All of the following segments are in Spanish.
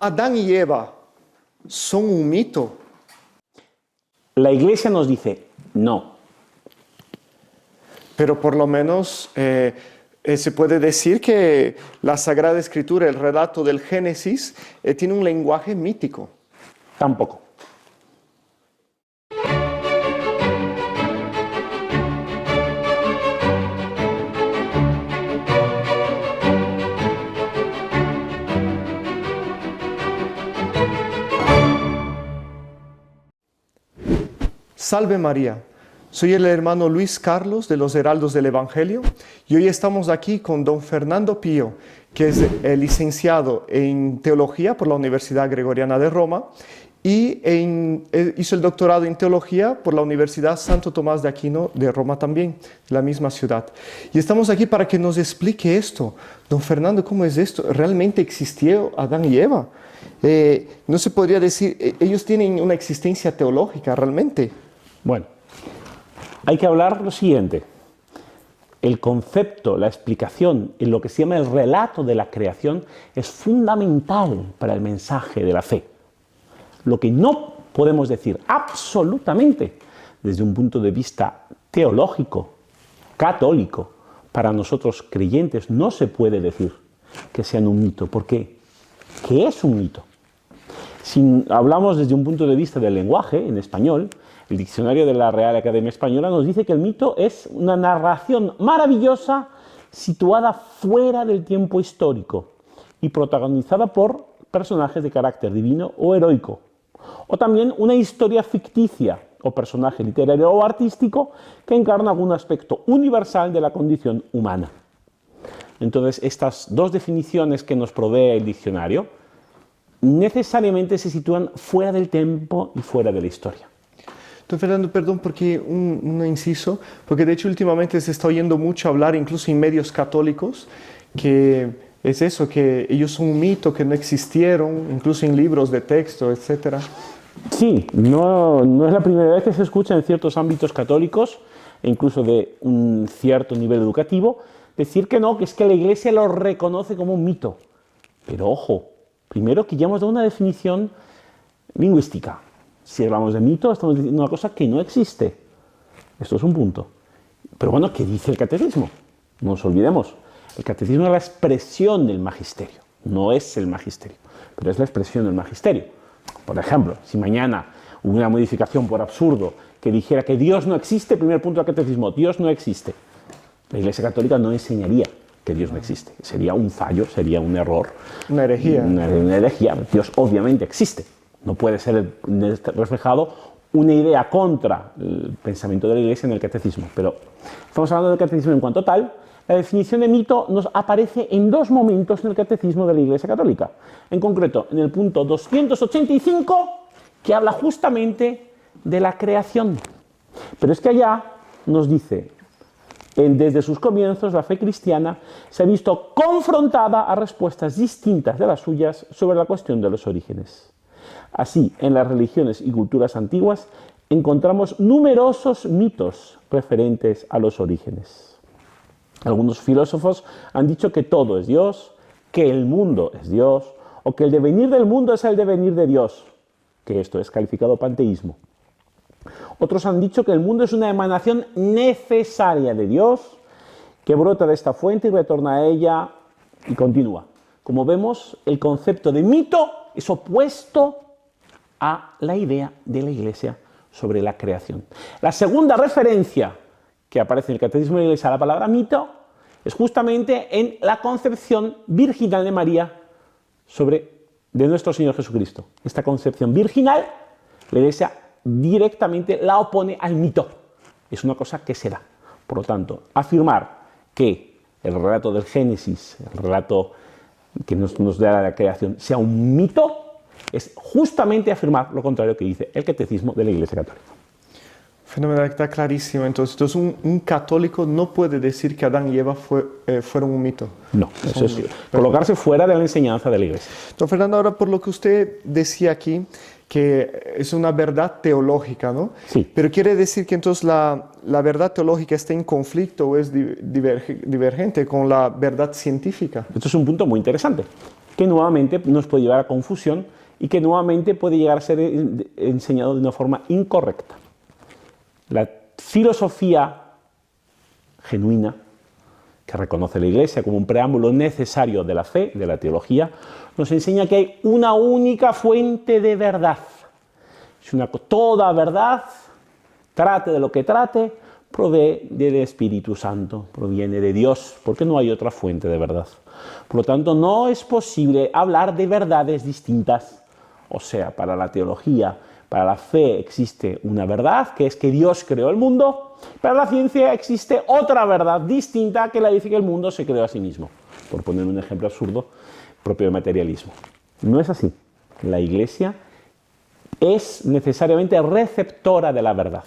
¿Adán y Eva son un mito? La Iglesia nos dice no. Pero por lo menos se puede decir que la Sagrada Escritura, el relato del Génesis, tiene un lenguaje mítico. Tampoco. Salve María, soy el hermano Luis Carlos de los Heraldos del Evangelio y hoy estamos aquí con don Fernando Pío, que es licenciado en Teología por la Universidad Gregoriana de Roma y hizo el doctorado en Teología por la Universidad Santo Tomás de Aquino de Roma también, la misma ciudad. Y estamos aquí para que nos explique esto. Don Fernando, ¿cómo es esto? ¿Realmente existió Adán y Eva? No se podría decir, ellos tienen una existencia teológica realmente. Bueno, hay que hablar lo siguiente. El concepto, la explicación en lo que se llama el relato de la creación es fundamental para el mensaje de la fe. Lo que no podemos decir absolutamente desde un punto de vista teológico, católico, para nosotros creyentes no se puede decir que sean un mito. ¿Por qué? ¿Qué es un mito? Si hablamos desde un punto de vista del lenguaje, en español, el diccionario de la Real Academia Española nos dice que el mito es una narración maravillosa situada fuera del tiempo histórico y protagonizada por personajes de carácter divino o heroico. O también una historia ficticia o personaje literario o artístico que encarna algún aspecto universal de la condición humana. Entonces, estas dos definiciones que nos provee el diccionario necesariamente se sitúan fuera del tiempo y fuera de la historia. Don Fernando, perdón, porque un inciso, porque de hecho últimamente se está oyendo mucho hablar, incluso en medios católicos, que es eso, que ellos son un mito, que no existieron, incluso en libros de texto, etc. Sí, no es la primera vez que se escucha en ciertos ámbitos católicos, e incluso de un cierto nivel educativo, decir que no, que es que la Iglesia lo reconoce como un mito. Pero ojo, primero que ya hemos dado una definición lingüística. Si hablamos de mito, estamos diciendo una cosa que no existe. Esto es un punto. Pero bueno, ¿qué dice el catecismo? No nos olvidemos. El catecismo es la expresión del magisterio. No es el magisterio, pero es la expresión del magisterio. Por ejemplo, si mañana hubo una modificación por absurdo que dijera que Dios no existe, primer punto del catecismo, Dios no existe. La Iglesia Católica no enseñaría que Dios no existe. Sería un fallo, sería un error. Una herejía. Una herejía. Dios obviamente existe. No puede ser reflejado una idea contra el pensamiento de la Iglesia en el catecismo. Pero estamos hablando del catecismo en cuanto tal. La definición de mito nos aparece en dos momentos en el catecismo de la Iglesia Católica. En concreto, en el punto 285, que habla justamente de la creación. Pero es que allá nos dice, desde sus comienzos la fe cristiana se ha visto confrontada a respuestas distintas de las suyas sobre la cuestión de los orígenes. Así, en las religiones y culturas antiguas encontramos numerosos mitos referentes a los orígenes. Algunos filósofos han dicho que todo es Dios, que el mundo es Dios, o que el devenir del mundo es el devenir de Dios, que esto es calificado panteísmo. Otros han dicho que el mundo es una emanación necesaria de Dios, que brota de esta fuente y retorna a ella y continúa. Como vemos, el concepto de mito es opuesto a la idea de la Iglesia sobre la creación. La segunda referencia que aparece en el Catecismo de la Iglesia a la palabra mito es justamente en la concepción virginal de María de nuestro Señor Jesucristo. Esta concepción virginal, la Iglesia directamente la opone al mito. Es una cosa que se da. Por lo tanto, afirmar que el relato del Génesis, el relato que nos da la creación, sea un mito, es justamente afirmar lo contrario que dice el Catecismo de la Iglesia Católica. Fenomenal, está clarísimo. Entonces un católico no puede decir que Adán y Eva fueron un mito. No, eso es colocarse fuera de la enseñanza de la Iglesia. Don Fernando, ahora por lo que usted decía aquí, que es una verdad teológica, ¿no? Sí. Pero quiere decir que entonces la verdad teológica está en conflicto o es divergente con la verdad científica. Esto es un punto muy interesante. que nuevamente nos puede llevar a confusión y que nuevamente puede llegar a ser enseñado de una forma incorrecta. La filosofía genuina, que reconoce la Iglesia como un preámbulo necesario de la fe, de la teología, nos enseña que hay una única fuente de verdad. Toda verdad, trate de lo que trate, provee del Espíritu Santo, proviene de Dios, porque no hay otra fuente de verdad. Por lo tanto, no es posible hablar de verdades distintas. O sea, para la teología, para la fe existe una verdad, que es que Dios creó el mundo. Para la ciencia existe otra verdad distinta que la dice que el mundo se creó a sí mismo. Por poner un ejemplo absurdo, propio del materialismo. No es así. La Iglesia es necesariamente receptora de la verdad.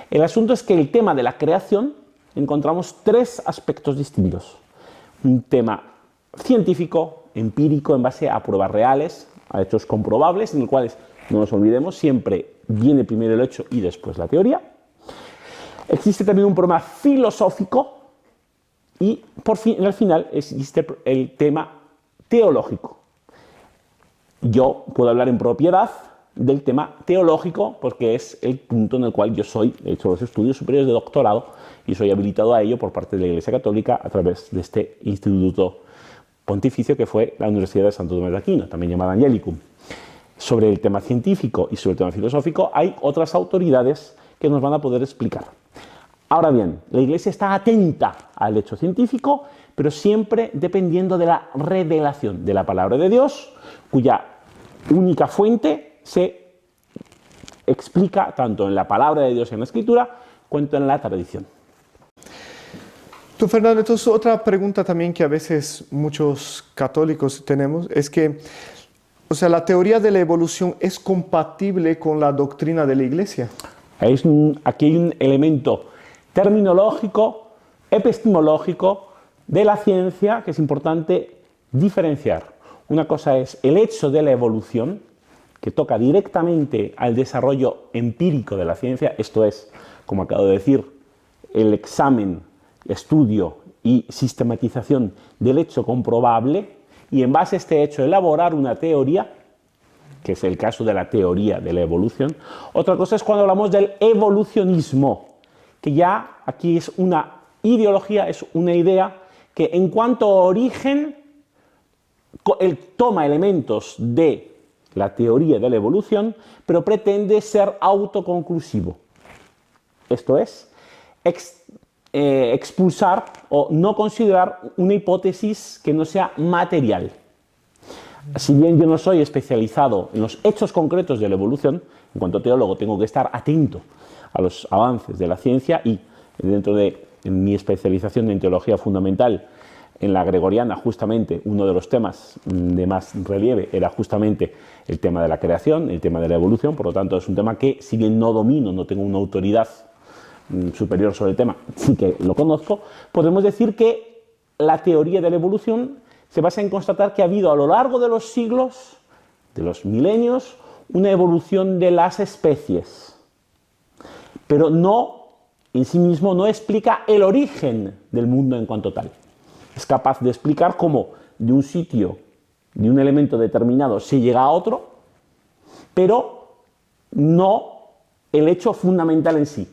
El asunto es que el tema de la creación encontramos tres aspectos distintos. Un tema científico, empírico, en base a pruebas reales, a hechos comprobables, en el cual, no nos olvidemos, siempre viene primero el hecho y después la teoría. Existe también un problema filosófico y por fin, al final existe el tema teológico. Yo puedo hablar en propiedad del tema teológico porque es el punto en el cual yo he hecho los estudios superiores de doctorado y soy habilitado a ello por parte de la Iglesia Católica a través de este instituto pontificio que fue la Universidad de Santo Tomás de Aquino, también llamada Angelicum. Sobre el tema científico y sobre el tema filosófico hay otras autoridades que nos van a poder explicar. Ahora bien, la Iglesia está atenta al hecho científico, pero siempre dependiendo de la revelación de la palabra de Dios, cuya única fuente se explica tanto en la palabra de Dios en la Escritura, cuanto en la tradición. Don Fernando, entonces otra pregunta también que a veces muchos católicos tenemos es que, o sea, la teoría de la evolución es compatible con la doctrina de la Iglesia. Aquí hay un elemento terminológico, epistemológico de la ciencia que es importante diferenciar. Una cosa es el hecho de la evolución, que toca directamente al desarrollo empírico de la ciencia, esto es, como acabo de decir, el examen, estudio y sistematización del hecho comprobable, y en base a este hecho elaborar una teoría, que es el caso de la teoría de la evolución. Otra cosa es cuando hablamos del evolucionismo, que ya aquí es una ideología, es una idea que en cuanto a origen él toma elementos de la teoría de la evolución, pero pretende ser autoconclusivo. Esto es, expulsar o no considerar una hipótesis que no sea material. Si bien yo no soy especializado en los hechos concretos de la evolución, en cuanto teólogo tengo que estar atento a los avances de la ciencia y dentro de mi especialización en teología fundamental en la gregoriana, justamente uno de los temas de más relieve era justamente el tema de la creación, el tema de la evolución, por lo tanto es un tema que, si bien no domino, no tengo una autoridad superior sobre el tema, sí que lo conozco, podemos decir que la teoría de la evolución se basa en constatar que ha habido a lo largo de los siglos, de los milenios, una evolución de las especies, pero no, en sí mismo, no explica el origen del mundo en cuanto tal. Es capaz de explicar cómo de un sitio, de un elemento determinado, se llega a otro, pero no el hecho fundamental en sí.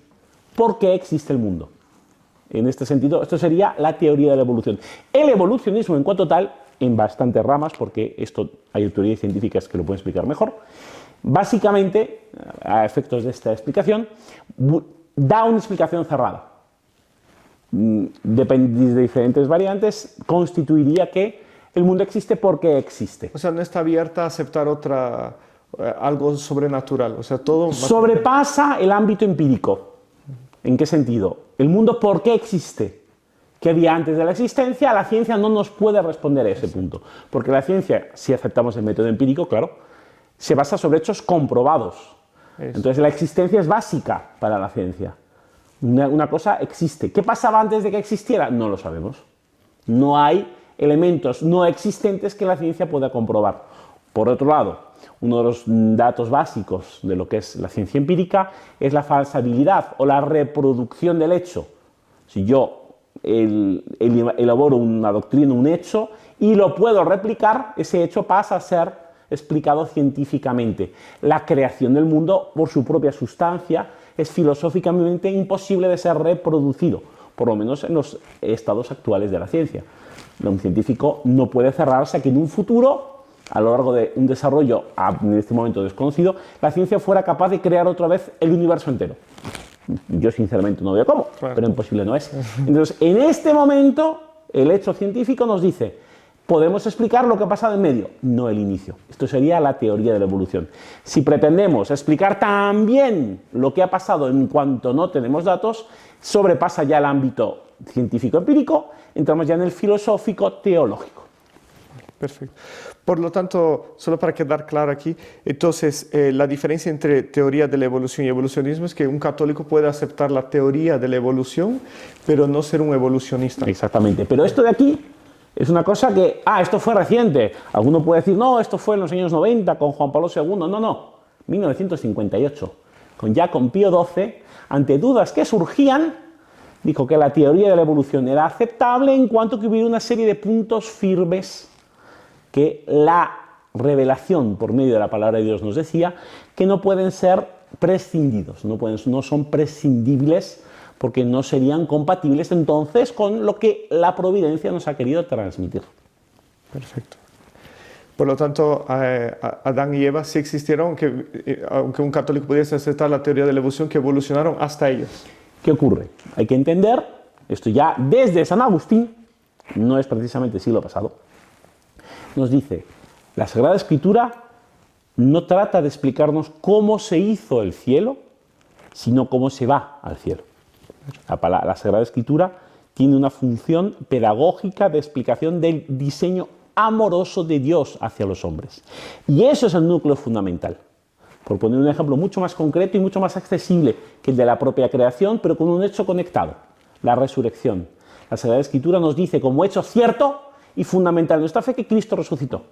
¿Por qué existe el mundo? En este sentido, esto sería la teoría de la evolución. El evolucionismo, en cuanto tal, en bastantes ramas, porque esto hay autoridades científicas que lo pueden explicar mejor, básicamente, a efectos de esta explicación, da una explicación cerrada. Dependiendo de diferentes variantes, constituiría que el mundo existe porque existe. O sea, no está abierta a aceptar algo sobrenatural. O sea, todo sobrepasa el ámbito empírico. ¿En qué sentido? El mundo, ¿por qué existe? ¿Qué había antes de la existencia? La ciencia no nos puede responder a ese punto. Porque la ciencia, si aceptamos el método empírico, claro, se basa sobre hechos comprobados. Entonces, la existencia es básica para la ciencia. Una cosa existe. ¿Qué pasaba antes de que existiera? No lo sabemos. No hay elementos no existentes que la ciencia pueda comprobar. Por otro lado, uno de los datos básicos de lo que es la ciencia empírica es la falsabilidad o la reproducción del hecho. Si yo elaboro una doctrina, un hecho, y lo puedo replicar, ese hecho pasa a ser explicado científicamente. La creación del mundo, por su propia sustancia, es filosóficamente imposible de ser reproducido, por lo menos en los estados actuales de la ciencia. Un científico no puede cerrarse a que en un futuro, a lo largo de un desarrollo en este momento desconocido, la ciencia fuera capaz de crear otra vez el universo entero. Yo sinceramente no veo cómo, claro, pero imposible no es. Entonces, en este momento, el hecho científico nos dice, podemos explicar lo que ha pasado en medio, no el inicio. Esto sería la teoría de la evolución. Si pretendemos explicar también lo que ha pasado en cuanto no tenemos datos, sobrepasa ya el ámbito científico-empírico, entramos ya en el filosófico-teológico. Perfecto. Por lo tanto, solo para quedar claro aquí, entonces la diferencia entre teoría de la evolución y evolucionismo es que un católico puede aceptar la teoría de la evolución, pero no ser un evolucionista. Exactamente, pero esto de aquí es una cosa que, esto fue reciente. Alguno puede decir, no, esto fue en los años 90 con Juan Pablo II. No, 1958, con Pío XII, ante dudas que surgían, dijo que la teoría de la evolución era aceptable en cuanto que hubiera una serie de puntos firmes que la revelación por medio de la palabra de Dios nos decía que no pueden ser prescindidos, no son prescindibles porque no serían compatibles entonces con lo que la providencia nos ha querido transmitir. Perfecto. Por lo tanto, Adán y Eva sí existieron, aunque un católico pudiese aceptar la teoría de la evolución, que evolucionaron hasta ellos. ¿Qué ocurre? Hay que entender, esto ya desde San Agustín, no es precisamente el siglo pasado, nos dice, la Sagrada Escritura no trata de explicarnos cómo se hizo el cielo, sino cómo se va al cielo. La Sagrada Escritura tiene una función pedagógica de explicación del diseño amoroso de Dios hacia los hombres. Y eso es el núcleo fundamental. Por poner un ejemplo mucho más concreto y mucho más accesible que el de la propia creación, pero con un hecho conectado, la resurrección. La Sagrada Escritura nos dice como hecho cierto y fundamental de nuestra fe que Cristo resucitó,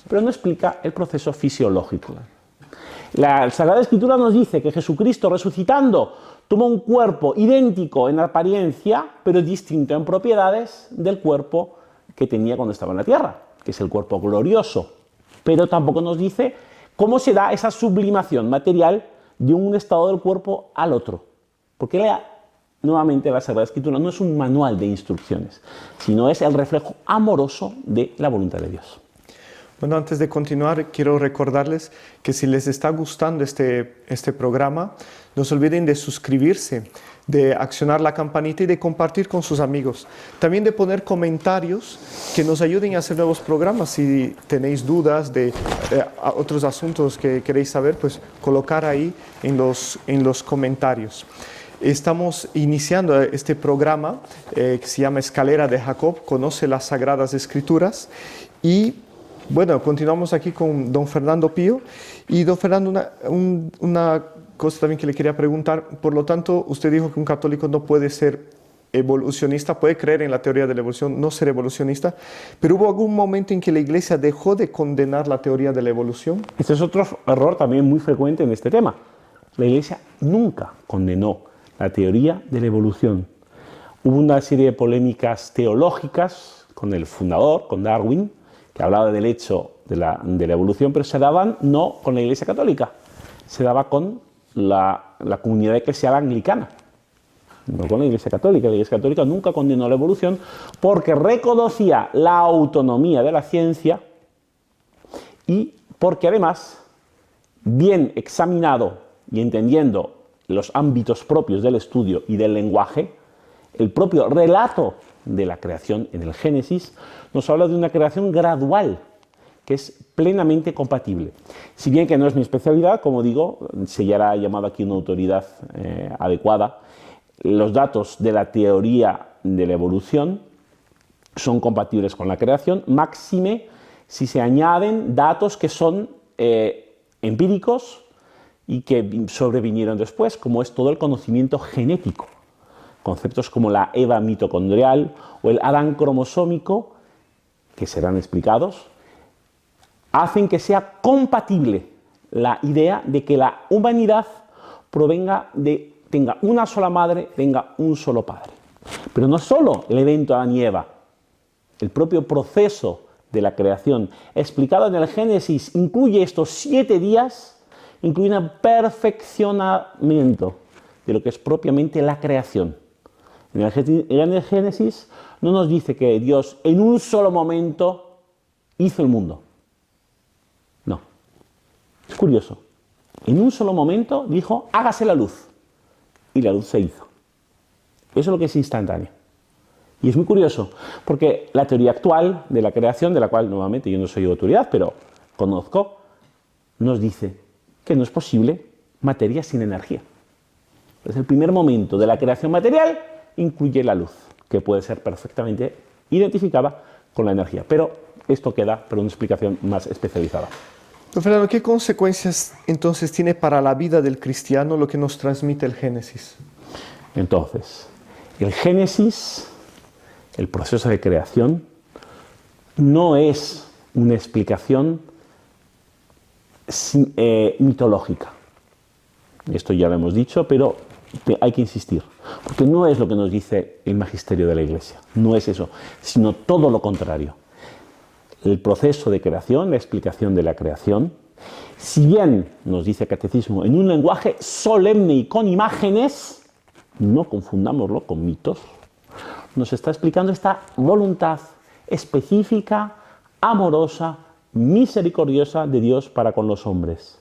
pero no explica el proceso fisiológico. La Sagrada Escritura nos dice que Jesucristo resucitando tomó un cuerpo idéntico en apariencia, pero distinto en propiedades del cuerpo que tenía cuando estaba en la tierra, que es el cuerpo glorioso, pero tampoco nos dice cómo se da esa sublimación material de un estado del cuerpo al otro, porque nuevamente la Sagrada Escritura no es un manual de instrucciones, sino es el reflejo amoroso de la voluntad de Dios. Bueno, antes de continuar, quiero recordarles que si les está gustando este programa, no se olviden de suscribirse, de accionar la campanita y de compartir con sus amigos. También de poner comentarios que nos ayuden a hacer nuevos programas. Si tenéis dudas de otros asuntos que queréis saber, pues colocar ahí en los comentarios. Estamos iniciando este programa que se llama Escalera de Jacob, Conoce las Sagradas Escrituras, y bueno, continuamos aquí con don Fernando Pío. Y don Fernando, una cosa también que le quería preguntar, por lo tanto, usted dijo que un católico no puede ser evolucionista, puede creer en la teoría de la evolución, no ser evolucionista, pero ¿hubo algún momento en que la Iglesia dejó de condenar la teoría de la evolución? Este es otro error también muy frecuente en este tema. La Iglesia nunca condenó la teoría de la evolución. Hubo una serie de polémicas teológicas con el fundador, con Darwin, que hablaba del hecho de la evolución, pero se daban no con la Iglesia Católica, se daba con la comunidad eclesial anglicana, no con la Iglesia Católica. La Iglesia Católica nunca condenó la evolución porque reconocía la autonomía de la ciencia y porque además, bien examinado y entendiendo los ámbitos propios del estudio y del lenguaje, el propio relato de la creación en el Génesis nos habla de una creación gradual que es plenamente compatible. Si bien que no es mi especialidad, como digo, se ya hará llamado aquí una autoridad adecuada, los datos de la teoría de la evolución son compatibles con la creación, máxime si se añaden datos que son empíricos y que sobrevinieron después, como es todo el conocimiento genético. Conceptos como la Eva mitocondrial o el Adán cromosómico, que serán explicados, hacen que sea compatible la idea de que la humanidad tenga una sola madre, tenga un solo padre. Pero no solo el evento Adán y Eva, el propio proceso de la creación explicado en el Génesis incluye estos 7 días, incluye un perfeccionamiento de lo que es propiamente la creación. En el Génesis no nos dice que Dios en un solo momento hizo el mundo. No. Es curioso. En un solo momento dijo, hágase la luz. Y la luz se hizo. Eso es lo que es instantáneo. Y es muy curioso, porque la teoría actual de la creación, de la cual nuevamente yo no soy autoridad, pero conozco, nos dice que no es posible materia sin energía. Entonces, el primer momento de la creación material incluye la luz, que puede ser perfectamente identificada con la energía. Pero esto queda para una explicación más especializada. Don Fernando, ¿qué consecuencias entonces tiene para la vida del cristiano lo que nos transmite el Génesis? Entonces, el Génesis, el proceso de creación, no es una explicación mitológica. Esto ya lo hemos dicho, pero hay que insistir, porque no es lo que nos dice el magisterio de la Iglesia, no es eso, sino todo lo contrario. El proceso de creación, la explicación de la creación, si bien nos dice el Catecismo en un lenguaje solemne y con imágenes, no confundámoslo con mitos, nos está explicando esta voluntad específica, amorosa, misericordiosa de Dios para con los hombres.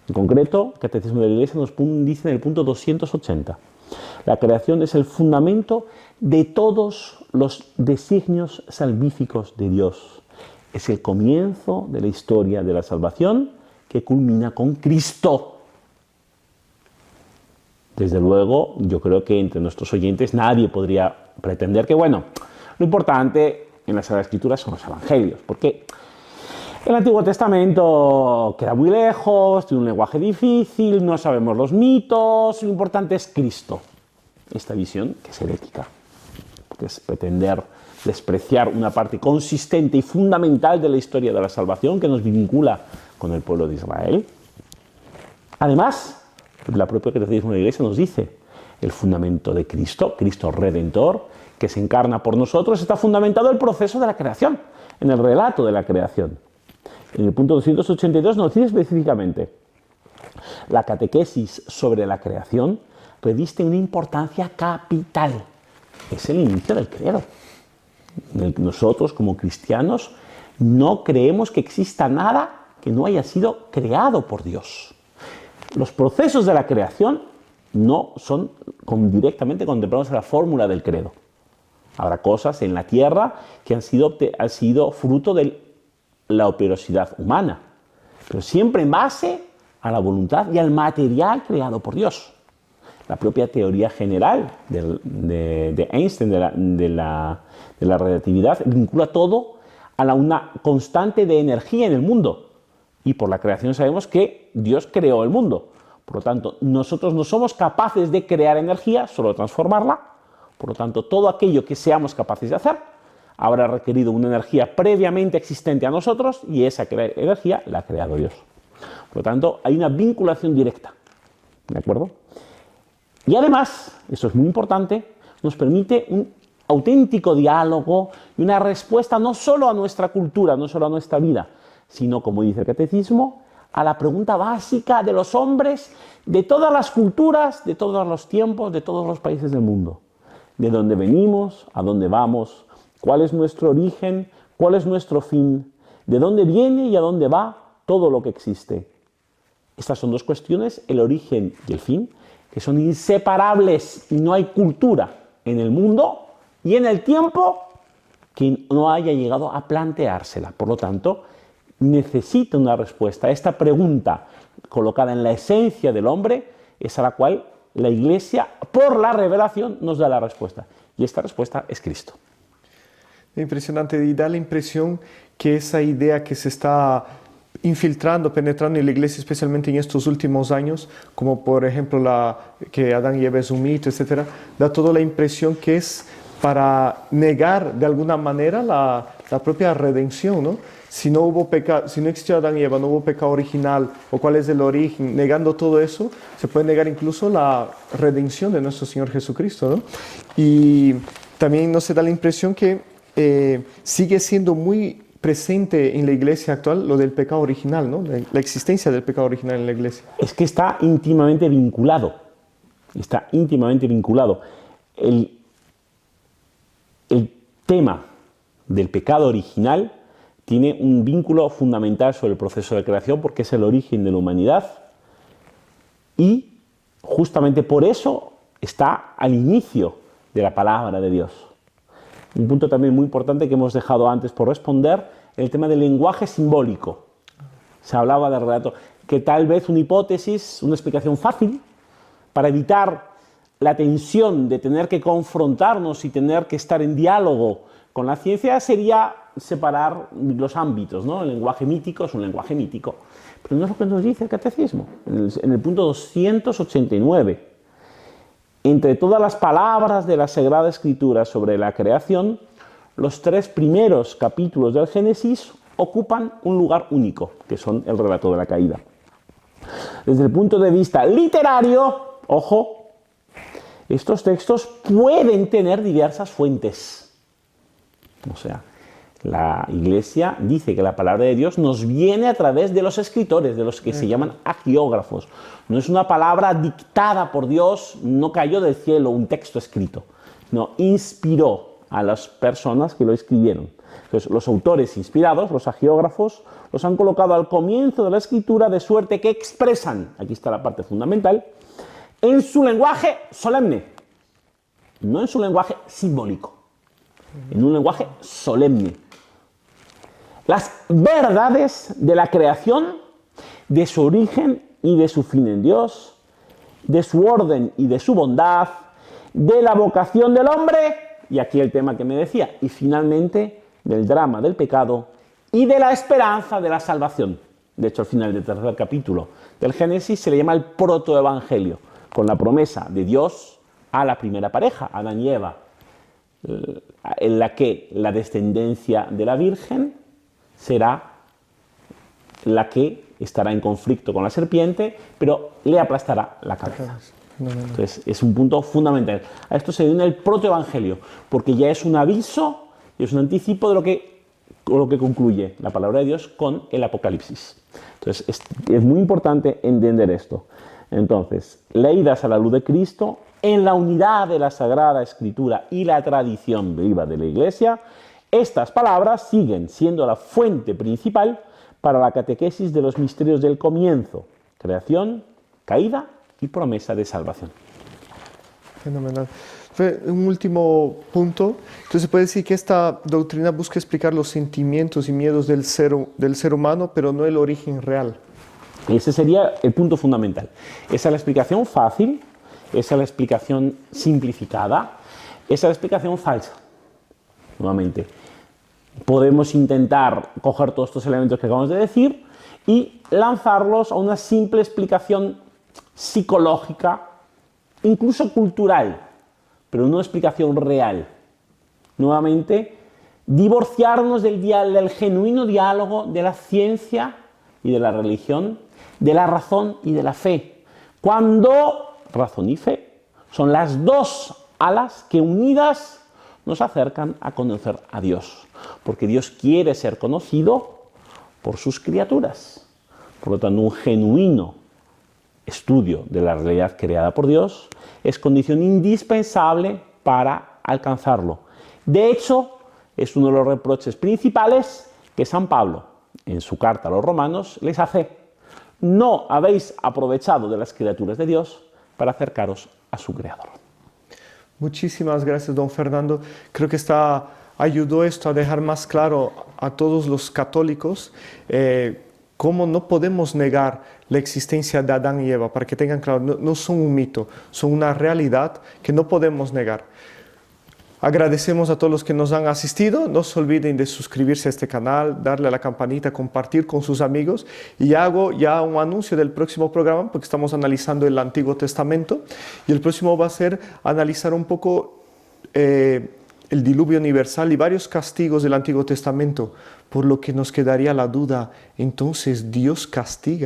En concreto, el Catecismo de la Iglesia nos dice en el punto 280, la creación es el fundamento de todos los designios salvíficos de Dios. Es el comienzo de la historia de la salvación que culmina con Cristo. Desde luego, yo creo que entre nuestros oyentes nadie podría pretender que, bueno, lo importante en la Sagrada Escritura son los evangelios, porque el Antiguo Testamento queda muy lejos, tiene un lenguaje difícil, no sabemos los mitos, lo importante es Cristo. Esta visión, que es herética, que es pretender despreciar una parte consistente y fundamental de la historia de la salvación que nos vincula con el pueblo de Israel. Además, la propia Catecismo de la Iglesia nos dice el fundamento de Cristo, Cristo Redentor, que se encarna por nosotros, está fundamentado en el proceso de la creación, en el relato de la creación. En el punto 282 nos dice específicamente, la catequesis sobre la creación reviste una importancia capital. Es el inicio del credo. Nosotros, como cristianos, no creemos que exista nada que no haya sido creado por Dios. Los procesos de la creación no son directamente contemplados en la fórmula del credo. Habrá cosas en la tierra que han sido fruto de la operosidad humana, pero siempre en base a la voluntad y al material creado por Dios. La propia teoría general de Einstein de la relatividad vincula todo a una constante de energía en el mundo. Y por la creación sabemos que Dios creó el mundo. Por lo tanto, nosotros no somos capaces de crear energía, solo transformarla. Por lo tanto, todo aquello que seamos capaces de hacer habrá requerido una energía previamente existente a nosotros y esa energía la ha creado Dios. Por lo tanto, hay una vinculación directa. ¿De acuerdo? Y además, esto es muy importante, nos permite un auténtico diálogo y una respuesta no solo a nuestra cultura, no solo a nuestra vida, sino, como dice el Catecismo, a la pregunta básica de los hombres de todas las culturas, de todos los tiempos, de todos los países del mundo. De dónde venimos, a dónde vamos, cuál es nuestro origen, cuál es nuestro fin, de dónde viene y a dónde va todo lo que existe. Estas son dos cuestiones, el origen y el fin, que son inseparables y no hay cultura en el mundo y en el tiempo que no haya llegado a planteársela. Por lo tanto, necesita una respuesta. Esta pregunta, colocada en la esencia del hombre, es a la cual la Iglesia, por la revelación, nos da la respuesta. Y esta respuesta es Cristo. Impresionante, y da la impresión que esa idea que se está infiltrando, penetrando en la Iglesia, especialmente en estos últimos años, como por ejemplo que Adán y Eva es un mito, etc., da toda la impresión que es para negar de alguna manera la propia redención, ¿no? Si no existió Adán y Eva, no hubo pecado original, o cuál es el origen, negando todo eso, se puede negar incluso la redención de nuestro Señor Jesucristo, ¿no? Y también nos da la impresión que sigue siendo muy presente en la iglesia actual lo del pecado original, ¿no? La existencia del pecado original en la iglesia. Es que está íntimamente vinculado. Está íntimamente vinculado. El tema del pecado original tiene un vínculo fundamental sobre el proceso de creación porque es el origen de la humanidad y justamente por eso está al inicio de la palabra de Dios. Un punto también muy importante que hemos dejado antes por responder, el tema del lenguaje simbólico. Se hablaba del relato, que tal vez una hipótesis, una explicación fácil, para evitar la tensión de tener que confrontarnos y tener que estar en diálogo con la ciencia, sería separar los ámbitos, ¿no? El lenguaje mítico es un lenguaje mítico. Pero no es lo que nos dice el catecismo. En el punto 289, entre todas las palabras de la Sagrada Escritura sobre la creación, los 3 primeros capítulos del Génesis ocupan un lugar único, que son el relato de la caída. Desde el punto de vista literario, ojo, estos textos pueden tener diversas fuentes. O sea, la Iglesia dice que la palabra de Dios nos viene a través de los escritores, de los que se llaman agiógrafos. No es una palabra dictada por Dios, no cayó del cielo un texto escrito. No, inspiró a las personas que lo escribieron. Entonces, los autores inspirados, los agiógrafos, los han colocado al comienzo de la escritura de suerte que expresan, aquí está la parte fundamental, en su lenguaje solemne, no en su lenguaje simbólico, en un lenguaje solemne, las verdades de la creación, de su origen y de su fin en Dios, de su orden y de su bondad, de la vocación del hombre, y aquí el tema que me decía, y finalmente del drama del pecado y de la esperanza de la salvación. De hecho, al final del 3er capítulo del Génesis se le llama el protoevangelio, con la promesa de Dios a la primera pareja, Adán y Eva, en la que la descendencia de la Virgen será la que estará en conflicto con la serpiente, pero le aplastará la cabeza. Entonces, es un punto fundamental. A esto se une el protoevangelio, porque ya es un aviso y es un anticipo de lo que concluye la palabra de Dios con el Apocalipsis. Entonces, es muy importante entender esto. Entonces, leídas a la luz de Cristo, en la unidad de la Sagrada Escritura y la tradición viva de la Iglesia, estas palabras siguen siendo la fuente principal para la catequesis de los misterios del comienzo, creación, caída y promesa de salvación. Fenomenal. Un último punto. Entonces puede decir que esta doctrina busca explicar los sentimientos y miedos del ser humano, pero no el origen real. Ese sería el punto fundamental. Esa es la explicación fácil, esa es la explicación simplificada, esa es la explicación falsa. Nuevamente, podemos intentar coger todos estos elementos que acabamos de decir y lanzarlos a una simple explicación psicológica, incluso cultural, pero no una explicación real. Nuevamente, divorciarnos del genuino diálogo de la ciencia y de la religión, de la razón y de la fe, cuando razón y fe son las dos alas que unidas nos acercan a conocer a Dios, porque Dios quiere ser conocido por sus criaturas. Por lo tanto, un genuino estudio de la realidad creada por Dios es condición indispensable para alcanzarlo. De hecho, es uno de los reproches principales que San Pablo, en su carta a los romanos, les hace. No habéis aprovechado de las criaturas de Dios para acercaros a su Creador. Muchísimas gracias, don Fernando. Creo que ayudó esto a dejar más claro a todos los católicos cómo no podemos negar la existencia de Adán y Eva, para que tengan claro, no son un mito, son una realidad que no podemos negar. Agradecemos a todos los que nos han asistido. No se olviden de suscribirse a este canal, darle a la campanita, compartir con sus amigos. Y hago ya un anuncio del próximo programa, porque estamos analizando el Antiguo Testamento. Y el próximo va a ser analizar un poco el diluvio universal y varios castigos del Antiguo Testamento, por lo que nos quedaría la duda, entonces Dios castiga.